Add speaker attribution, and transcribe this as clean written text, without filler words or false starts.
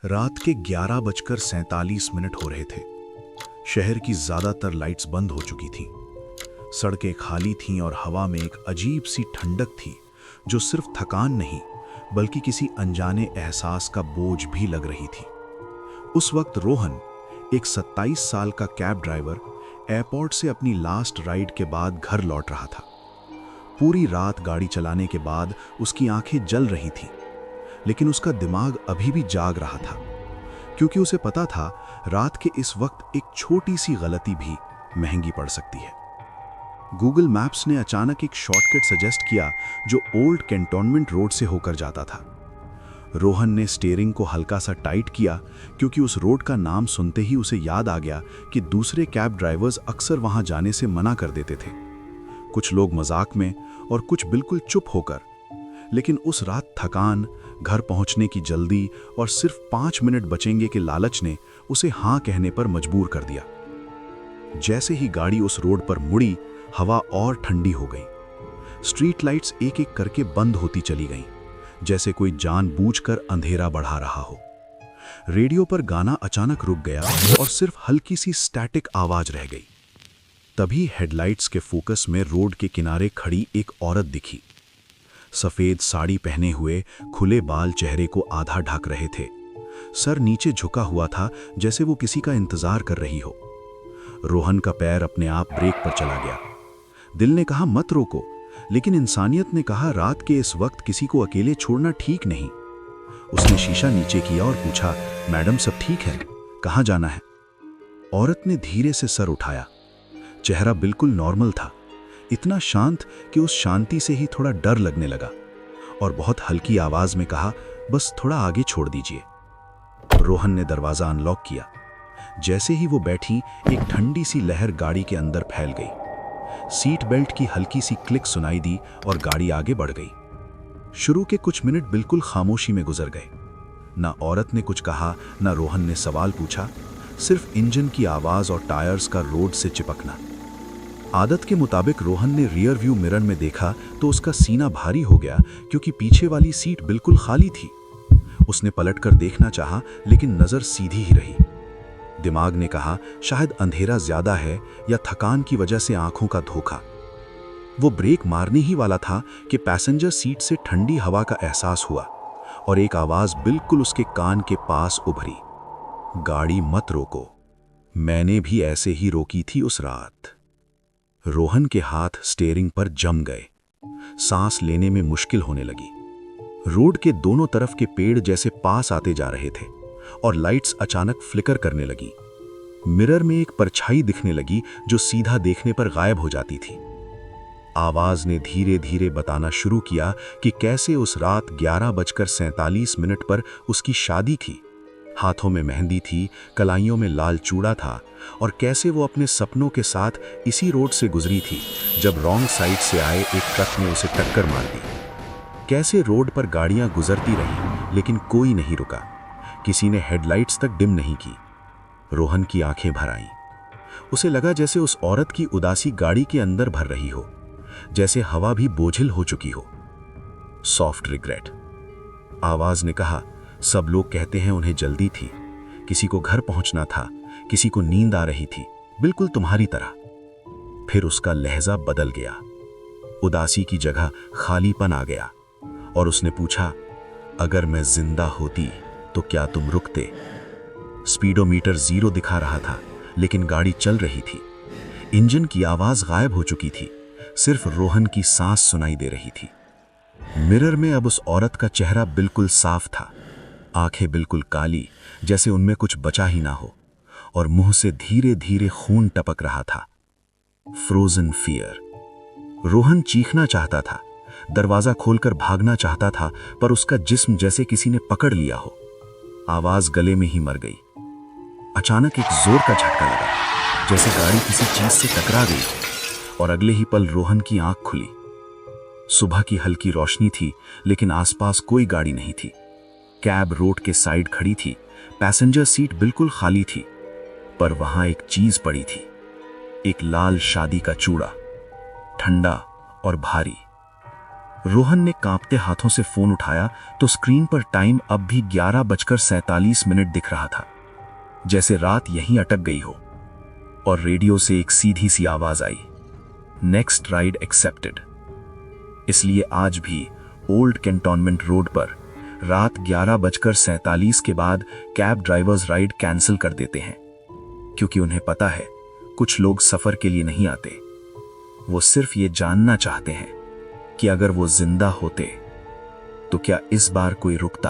Speaker 1: रात के 11:47 हो रहे थे। शहर की ज्यादातर लाइट्स बंद हो चुकी थीं। सड़कें खाली थीं और हवा में एक अजीब सी ठंडक थी जो सिर्फ थकान नहीं बल्कि किसी अनजाने एहसास का बोझ भी लग रही थी। उस वक्त रोहन, एक 27 साल का कैब ड्राइवर, एयरपोर्ट से अपनी लास्ट राइड के बाद घर लौट रहा था। पूरी रात गाड़ी चलाने के बाद उसकी आंखें जल रही थीं, लेकिन उसका दिमाग अभी भी जाग रहा था, क्योंकि उसे पता था रात के इस वक्त एक छोटी सी गलती भी महंगी पड़ सकती है। गूगल मैप्स ने अचानक एक शॉर्टकट सजेस्ट किया जो ओल्ड कैंटोनमेंट रोड से होकर जाता था। रोहन ने स्टीयरिंग को हल्का सा टाइट किया, क्योंकि उस रोड का नाम सुनते ही उसे याद आ गया कि दूसरे कैब ड्राइवर्स अक्सर वहां जाने से मना कर देते थे, कुछ लोग मजाक में और कुछ बिल्कुल चुप होकर। लेकिन उस रात थकान, घर पहुंचने की जल्दी और सिर्फ 5 मिनट बचेंगे के लालच ने उसे हाँ कहने पर मजबूर कर दिया। जैसे ही गाड़ी उस रोड पर मुड़ी, हवा और ठंडी हो गई। स्ट्रीट लाइट्स एक एक करके बंद होती चली गईं, जैसे कोई जानबूझकर अंधेरा बढ़ा रहा हो। रेडियो पर गाना अचानक रुक गया और सिर्फ हल्की सी स्टैटिक आवाज रह गई। तभी हेडलाइट्स के फोकस में रोड के किनारे खड़ी एक औरत दिखी। सफेद साड़ी पहने हुए, खुले बाल चेहरे को आधा ढक रहे थे। सर नीचे झुका हुआ था, जैसे वो किसी का इंतजार कर रही हो। रोहन का पैर अपने आप ब्रेक पर चला गया। दिल ने कहा मत रोको, लेकिन इंसानियत ने कहा रात के इस वक्त किसी को अकेले छोड़ना ठीक नहीं। उसने शीशा नीचे किया और पूछा, मैडम सब ठीक है? कहाँ जाना है? औरत ने धीरे से सर उठाया। चेहरा बिल्कुल नॉर्मल था, इतना शांत कि उस शांति से ही थोड़ा डर लगने लगा, और बहुत हल्की आवाज में कहा, बस थोड़ा आगे छोड़ दीजिए। रोहन ने दरवाजा अनलॉक किया। जैसे ही वो बैठी, एक ठंडी सी लहर गाड़ी के अंदर फैल गई। सीट बेल्ट की हल्की सी क्लिक सुनाई दी और गाड़ी आगे बढ़ गई। शुरू के कुछ मिनट बिल्कुल खामोशी में गुजर गए। ना औरत ने कुछ कहा, ना रोहन ने सवाल पूछा, सिर्फ इंजन की आवाज और टायर्स का रोड से चिपकना। आदत के मुताबिक रोहन ने रियर व्यू मिरर में देखा तो उसका सीना भारी हो गया, क्योंकि पीछे वाली सीट बिल्कुल खाली थी। उसने पलटकर देखना चाहा, लेकिन नजर सीधी ही रही। दिमाग ने कहा शायद अंधेरा ज्यादा है या थकान की वजह से आंखों का धोखा। वो ब्रेक मारने ही वाला था कि पैसेंजर सीट से ठंडी हवा का एहसास हुआ और एक आवाज बिल्कुल उसके कान के पास उभरी, गाड़ी मत रोको, मैंने भी ऐसे ही रोकी थी उस रात। रोहन के हाथ स्टीयरिंग पर जम गए। सांस लेने में मुश्किल होने लगी। रोड के दोनों तरफ के पेड़ जैसे पास आते जा रहे थे और लाइट्स अचानक फ्लिकर करने लगी। मिरर में एक परछाई दिखने लगी जो सीधा देखने पर गायब हो जाती थी। आवाज ने धीरे धीरे बताना शुरू किया कि कैसे उस रात 11:47 पर उसकी शादी थी। हाथों में मेहंदी थी, कलाइयों में लाल चूड़ा था, और कैसे वो अपने सपनों के साथ इसी रोड से गुजरी थी जब रॉन्ग साइड से आए एक ट्रक ने उसे टक्कर मार दी। कैसे रोड पर गाड़ियां गुजरती रहीं, लेकिन कोई नहीं रुका, किसी ने हेडलाइट्स तक डिम नहीं की। रोहन की आंखें भर आईं। उसे लगा जैसे उस औरत की उदासी गाड़ी के अंदर भर रही हो, जैसे हवा भी बोझिल हो चुकी हो। सॉफ्ट रिग्रेट, आवाज ने कहा, सब लोग कहते हैं उन्हें जल्दी थी, किसी को घर पहुंचना था, किसी को नींद आ रही थी, बिल्कुल तुम्हारी तरह। फिर उसका लहजा बदल गया। उदासी की जगह खालीपन आ गया और उसने पूछा, अगर मैं जिंदा होती तो क्या तुम रुकते? स्पीडोमीटर 0 दिखा रहा था, लेकिन गाड़ी चल रही थी। इंजन की आवाज गायब हो चुकी थी, सिर्फ रोहन की सांस सुनाई दे रही थी। मिरर में अब उस औरत का चेहरा बिल्कुल साफ था, आंखें बिल्कुल काली, जैसे उनमें कुछ बचा ही ना हो, और मुंह से धीरे धीरे खून टपक रहा था। Frozen fear. रोहन चीखना चाहता था, दरवाजा खोलकर भागना चाहता था, पर उसका जिस्म जैसे किसी ने पकड़ लिया हो। आवाज गले में ही मर गई। अचानक एक जोर का झटका लगा, जैसे गाड़ी किसी चीज से टकरा गई, और अगले ही पल रोहन की आंख खुली। सुबह की हल्की रोशनी थी, लेकिन आसपास कोई गाड़ी नहीं थी। कैब रोड के साइड खड़ी थी, पैसेंजर सीट बिल्कुल खाली थी, पर वहां एक चीज पड़ी थी, एक लाल शादी का चूड़ा, ठंडा और भारी। रोहन ने कांपते हाथों से फोन उठाया तो स्क्रीन पर टाइम अब भी 11:47 दिख रहा था, जैसे रात यहीं अटक गई हो। और रेडियो से एक सीधी सी आवाज आई, नेक्स्ट राइड एक्सेप्टेड। इसलिए आज भी ओल्ड कैंटोनमेंट रोड पर रात 11:47 के बाद कैब ड्राइवर्स राइड कैंसिल कर देते हैं, क्योंकि उन्हें पता है कुछ लोग सफर के लिए नहीं आते, वो सिर्फ ये जानना चाहते हैं कि अगर वो जिंदा होते तो क्या इस बार कोई रुकता।